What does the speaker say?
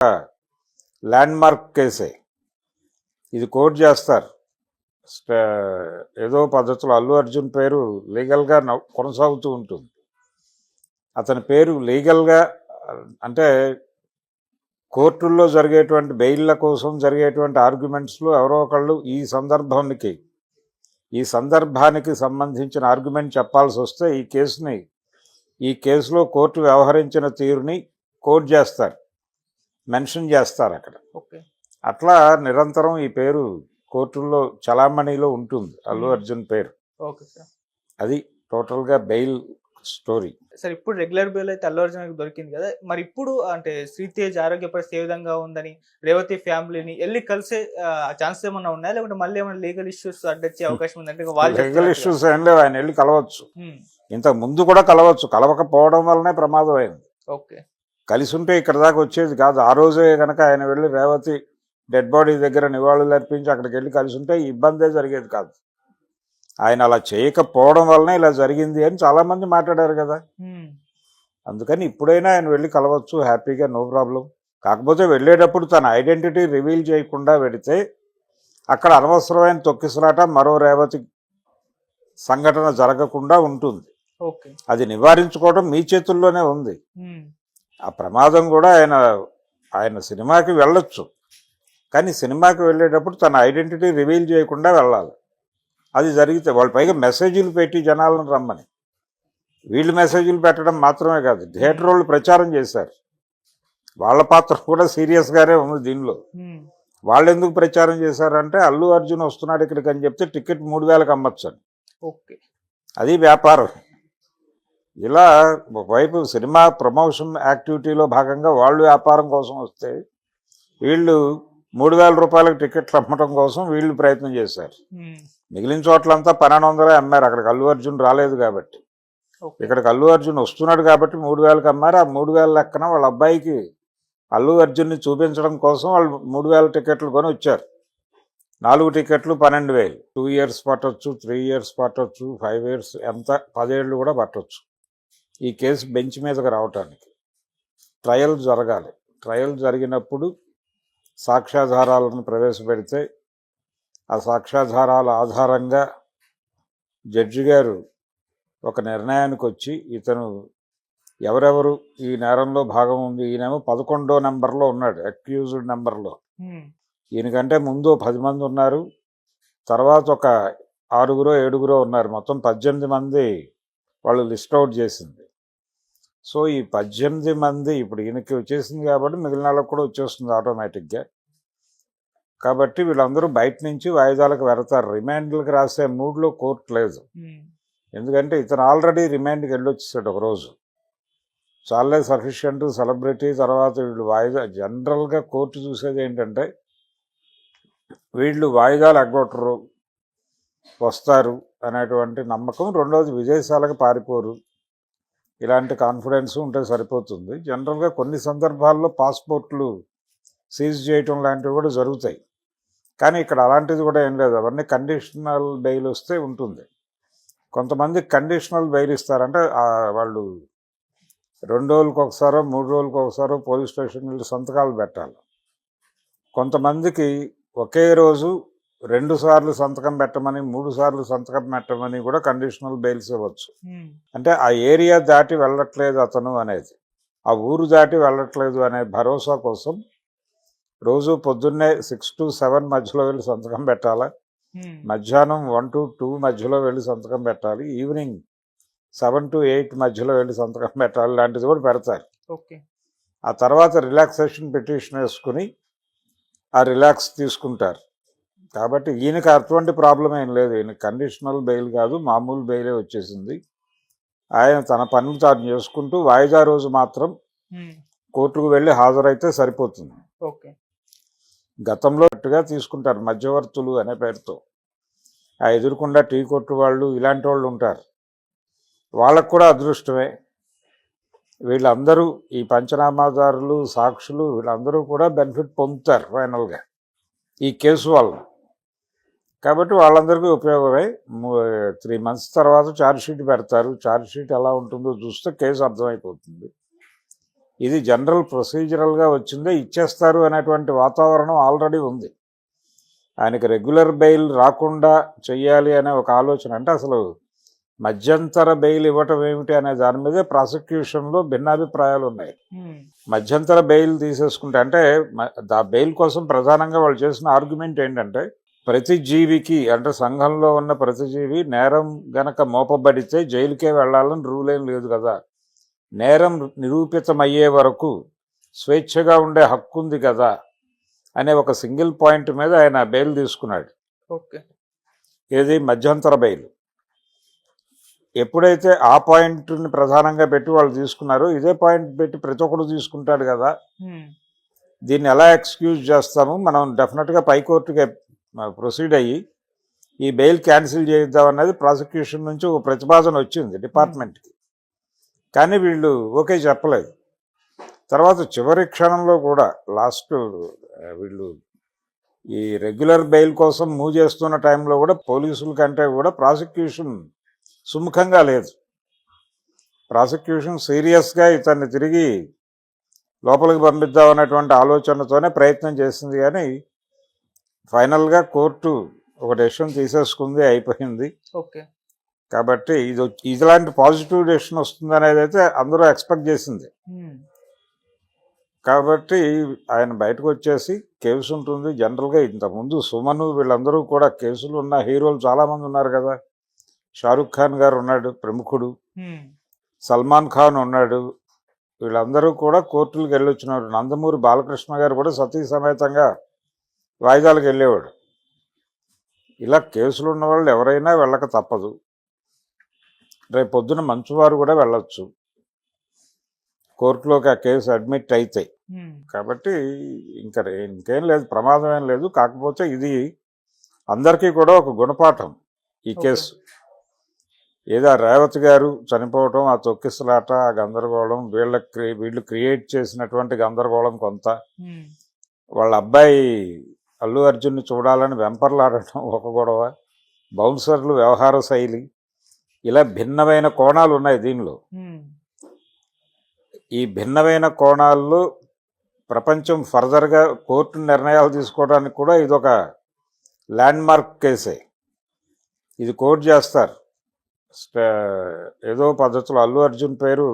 Land mark కేసే. ఇది court చేస్తారు. ఏదో పద్ధతిలో అల్లు అర్జున్ పేరు లీగల్గా కొనసాగుతూ ఉంటుంది. అతని పేరు లీగల్గా అంటే కోర్టుల్లో జరిగేటువంటి బెయిల్ల కోసం జరిగేటువంటి ఆర్గ్యుమెంట్స్లో ఎవరో ఒకళ్ళు ఈ సందర్భానికి సంబంధించిన ఆర్గ్యుమెంట్ చెప్పాల్సి వస్తే ఈ కేసులో కోర్టు వ్యవహరించిన తీరుని కోట్ చేస్తారు, మెన్షన్ చేస్తారు అక్కడ. అట్లా నిరంతరం ఈ పేరు కోర్టుల్లో చలామణిలో ఉంటుంది, అల్లు అర్జున్ పేరు. అది టోటల్గా బెయిల్ స్టోరీ. సార్ ఇప్పుడు రెగ్యులర్ బెయిల్ అయితే అల్లు అర్జున్ దొరికింది కదా, మరి ఇప్పుడు అంటే శ్రీతేజ్ ఆరోగ్య పరిస్థితి ఏ విధంగా ఉందని రేవతి ఫ్యామిలీని వెళ్ళి కలిసే ఛాన్సెస్ ఏమన్నా ఉన్నాయా, లేకుంటే మళ్ళీ ఏమైనా లీగల్ ఇష్యూస్ అడ్డొచ్చే అవకాశం ఉందంటే? లీగల్ ఇష్యూస్ ఏం లేవు, ఆయన వెళ్ళి కలవచ్చు. ఇంతకు ముందు కూడా కలవచ్చు, కలవకపోవడం వల్లనే ప్రమాదం అయింది. కలిసి ఉంటే ఇక్కడ దాకా వచ్చేది కాదు. ఆ రోజే కనుక ఆయన వెళ్ళి రేవతి డెడ్ బాడీ దగ్గర నివాళులు అర్పించి అక్కడికి వెళ్ళి కలిసి ఉంటే ఇబ్బందే జరిగేది కాదు. ఆయన అలా చేయకపోవడం వల్లనే ఇలా జరిగింది అని చాలామంది మాట్లాడారు కదా. అందుకని ఇప్పుడైనా ఆయన వెళ్ళి కలవచ్చు హ్యాపీగా, నో ప్రాబ్లం. కాకపోతే వెళ్ళేటప్పుడు తన ఐడెంటిటీ రివీల్ చేయకుండా వెడితే అక్కడ అనవసరమైన తొక్కిసలాట, మరో రేవతి సంఘటన జరగకుండా ఉంటుంది. అది నివారించుకోవడం మీ చేతుల్లోనే ఉంది. ఆ ప్రమాదం కూడా ఆయన సినిమాకి వెళ్ళొచ్చు, కానీ సినిమాకి వెళ్ళేటప్పుడు తన ఐడెంటిటీ రివీల్ చేయకుండా వెళ్ళాలి. అది జరిగితే వాళ్ళు పైగా మెసేజ్లు పెట్టి జనాలను రమ్మని, వీళ్ళు మెసేజ్లు పెట్టడం మాత్రమే కాదు, థియేటర్ వాళ్ళు ప్రచారం చేశారు. వాళ్ళ పాత్ర కూడా సీరియస్గానే ఉంది దీనిలో. వాళ్ళు ఎందుకు ప్రచారం చేశారంటే అల్లు అర్జున్ వస్తున్నాడు ఇక్కడికి అని చెప్తే టికెట్ 3000కి అమ్మచ్చు అని. అది వ్యాపారం. ఇలా ఒకవైపు సినిమా ప్రమోషన్ యాక్టివిటీలో భాగంగా వాళ్ళు వ్యాపారం కోసం వస్తే వీళ్ళు 3000 రూపాయలకు టికెట్లు అమ్మటం కోసం వీళ్ళు ప్రయత్నం చేశారు. మిగిలిన చోట్లంతా 1200 అమ్మారు, అక్కడికి అల్లు అర్జున్ రాలేదు కాబట్టి. ఇక్కడికి అల్లు అర్జున్ వస్తున్నాడు కాబట్టి 3000కి అమ్మారు. ఆ 3000 లెక్కన వాళ్ళ అబ్బాయికి అల్లు అర్జున్ని చూపించడం కోసం వాళ్ళు 3000 టికెట్లు కొని వచ్చారు. 4 టికెట్లు 12,000. 2 years పట్టవచ్చు, 3 years పట్టవచ్చు, 5 years, ఎంత 10 ఏళ్ళు కూడా పట్టవచ్చు ఈ కేసు బెంచ్ మీదకి రావటానికి. ట్రయల్ జరగాలి. ట్రయల్ జరిగినప్పుడు సాక్ష్యాధారాలను ప్రవేశపెడితే ఆ సాక్ష్యాధారాల ఆధారంగా జడ్జి గారు ఒక నిర్ణయానికి వచ్చి ఇతను ఎవరెవరు ఈ నేరంలో భాగం ఉంది, ఈయనేమో 11వ నెంబర్లో ఉన్నాడు, అక్యూజ్డ్ నెంబర్లో. ఈయనకంటే ముందు 10 మంది ఉన్నారు, తర్వాత ఒక 6-7 ఉన్నారు, మొత్తం 18 మంది వాళ్ళు లిస్ట్ అవుట్ చేసింది. సో ఈ 18 మంది ఇప్పుడు ఈయనకి వచ్చేసింది కాబట్టి మిగిలిన వాళ్ళకి కూడా వచ్చేస్తుంది ఆటోమేటిక్గా. కాబట్టి వీళ్ళందరూ బయట నుంచి వాయిదాలకు వెళతారు. రిమాండ్లకు రాసే మూడ్లో కోర్టు లేదు, ఎందుకంటే ఇతను ఆల్రెడీ రిమాండ్కి వెళ్ళొచ్చేసాడు ఒకరోజు. చాలే సఫిషియంట్ సెలబ్రిటీ. తర్వాత వీళ్ళు వాయిదా, జనరల్గా కోర్టు చూసేది ఏంటంటే వీళ్ళు వాయిదాలు ఎగ్గొట్టరు, వస్తారు అనేటువంటి నమ్మకం. రెండోది విదేశాలకు పారిపోరు, ఇలాంటి కాన్ఫిడెన్స్ ఉంటే సరిపోతుంది. జనరల్గా కొన్ని సందర్భాల్లో పాస్పోర్ట్లు సీజ్ చేయటం లాంటివి కూడా జరుగుతాయి, కానీ ఇక్కడ అలాంటిది కూడా ఏం లేదు. అవన్నీ కండిషనల్ బెయిల్ వస్తే ఉంటుంది. కొంతమంది కండిషనల్ బెయిల్ ఇస్తారంటే వాళ్ళు 2 రోజులకు ఒకసారో 3 రోజులకు ఒకసారో పోలీస్ స్టేషన్ వెళ్ళి సంతకాలు పెట్టాలి. కొంతమందికి ఒకే రోజు 2 సార్లు సంతకం పెట్టమని, 3 సార్లు సంతకం పెట్టమని కూడా కండిషనల్ బెయిల్స్ ఇవ్వచ్చు. అంటే ఆ ఏరియా దాటి వెళ్ళట్లేదు అతను అనేది, ఆ ఊరు దాటి వెళ్ళట్లేదు అనే భరోసా కోసం రోజు పొద్దున్నే 6 to 7 మధ్యలో వెళ్ళి సంతకం పెట్టాలా, మధ్యాహ్నం 1 to 2 మధ్యలో వెళ్ళి సంతకం పెట్టాలి, ఈవినింగ్ 7 to 8 మధ్యలో వెళ్ళి సంతకం పెట్టాలి, లాంటిది కూడా పెడతారు. ఆ తర్వాత రిలాక్సేషన్ పిటిషన్ వేసుకుని ఆ రిలాక్స్ తీసుకుంటారు. కాబట్టి ఈయనకి అటువంటి ప్రాబ్లం ఏం లేదు. ఈయన కండిషనల్ బెయిల్ కాదు, మామూలు బెయిలే వచ్చేసింది. ఆయన తన పనులు తాను చేసుకుంటూ వాయిదా రోజు మాత్రం కోర్టుకు వెళ్ళి హాజరైతే సరిపోతుంది. గతంలో అట్టుగా తీసుకుంటారు మధ్యవర్తులు అనే పేరుతో. ఆ ఎదురుకుండా టీ కొట్టు వాళ్ళు, ఇలాంటి వాళ్ళు ఉంటారు, వాళ్ళకు కూడా అదృష్టమే. వీళ్ళందరూ ఈ పంచనామాదారులు, సాక్షులు, వీళ్ళందరూ కూడా బెనిఫిట్ పొందుతారు ఫైనల్గా ఈ కేసు వల్ల. కాబట్టి వాళ్ళందరికీ ఉపయోగమే. 3 months తర్వాత ఛార్జ్షీట్ పెడతారు. ఛార్జ్షీట్ ఎలా ఉంటుందో చూస్తే కేసు అర్థమైపోతుంది. ఇది జనరల్ ప్రొసీజరల్గా వచ్చిందే, ఇచ్చేస్తారు అనేటువంటి వాతావరణం ఆల్రెడీ ఉంది. ఆయనకి రెగ్యులర్ బెయిల్ రాకుండా చెయ్యాలి అనే ఒక ఆలోచన, అంటే అసలు మధ్యంతర బెయిల్ ఇవ్వటం ఏమిటి అనే దాని మీదే ప్రాసిక్యూషన్లో భిన్నాభిప్రాయాలు ఉన్నాయి. మధ్యంతర బెయిల్ తీసేసుకుంటే, అంటే బెయిల్ కోసం ప్రధానంగా వాళ్ళు చేసిన ఆర్గ్యుమెంట్ ఏంటంటే, ప్రతి జీవికి, అంటే సంఘంలో ఉన్న ప్రతి జీవి నేరం గనక మోపబడితే జైలుకే వెళ్ళాలని రూల్ ఏం లేదు కదా, నేరం నిరూపితమయ్యే వరకు స్వేచ్ఛగా ఉండే హక్కు ఉంది కదా అనే ఒక సింగిల్ పాయింట్ మీద ఆయన బెయిల్ తీసుకున్నాడు. ఓకే, ఏది మధ్యంతర బెయిల్. ఎప్పుడైతే ఆ పాయింట్ని ప్రధానంగా పెట్టి వాళ్ళు తీసుకున్నారో, ఇదే పాయింట్ పెట్టి ప్రతి ఒక్కరు తీసుకుంటాడు కదా, దీన్ని ఎలా ఎక్స్క్యూజ్ చేస్తాము, మనం డెఫినెట్గా పైకోర్టుకి ప్రొసీడ్ అయ్యి ఈ బెయిల్ క్యాన్సిల్ చేద్దాం అనేది ప్రాసిక్యూషన్ నుంచి ఒక ప్రతిపాదన వచ్చింది డిపార్ట్మెంట్కి. కానీ వీళ్ళు ఓకే చెప్పలేదు. తర్వాత చివరి క్షణంలో కూడా లాస్ట్ వీళ్ళు ఈ రెగ్యులర్ బెయిల్ కోసం మూవ్ చేస్తున్న టైంలో కూడా పోలీసుల కంటే కూడా ప్రాసిక్యూషన్ సుముఖంగా లేదు. ప్రాసిక్యూషన్ సీరియస్గా ఇతన్ని తిరిగి లోపలికి పంపిద్దాం అనేటువంటి ఆలోచనతోనే ప్రయత్నం చేసింది. కానీ ఫైనల్గా కోర్టు ఒక డెసిషన్ తీసేసుకుంది, అయిపోయింది. ఓకే, కాబట్టి ఇలాంటి పాజిటివ్ డెసిషన్ వస్తుంది అనేది అయితే అందరూ ఎక్స్పెక్ట్ చేసింది. కాబట్టి ఆయన బయటకు వచ్చేసి కేసు ఉంటుంది. జనరల్గా ఇంతకుముందు సుమను వీళ్ళందరూ కూడా కేసులు ఉన్న హీరోలు చాలామంది ఉన్నారు కదా. షారుఖ్ ఖాన్ గారు ఉన్నాడు, ప్రముఖుడు. సల్మాన్ ఖాన్ ఉన్నాడు. వీళ్ళందరూ కూడా కోర్టులకు వెళ్ళొచ్చినారు. నందమూరి బాలకృష్ణ గారు కూడా సతీ సమేతంగా వాయిదాలకు వెళ్ళేవాడు. ఇలా కేసులు ఉన్నవాళ్ళు ఎవరైనా వెళ్ళక తప్పదు. రేపు పొద్దున మంచువారు కూడా వెళ్ళొచ్చు కోర్టులోకి, ఆ కేసు అడ్మిట్ అయితే. కాబట్టి ఇంకేం లేదు, ప్రమాదం ఏం లేదు. కాకపోతే ఇది అందరికీ కూడా ఒక గుణపాఠం ఈ కేసు. ఏదో రేవతి గారు చనిపోవటం, ఆ తొక్కిసలాట, ఆ గందరగోళం, వీళ్ళు క్రియేట్ చేసినటువంటి గందరగోళం కొంత, వాళ్ళ అబ్బాయి అల్లు అర్జున్ని చూడాలని వెంపర్లాడటం ఒక గొడవ, బౌన్సర్లు వ్యవహార శైలి, ఇలా భిన్నమైన కోణాలు ఉన్నాయి దీనిలో. ఈ భిన్నమైన కోణాల్లో ప్రపంచం ఫర్దర్గా కోర్టు నిర్ణయాలు తీసుకోవడానికి కూడా ఇదొక ల్యాండ్ మార్క్ కేసే. ఇది కోర్టు చేస్తారు ఏదో పద్ధతిలో. అల్లు అర్జున్ పేరు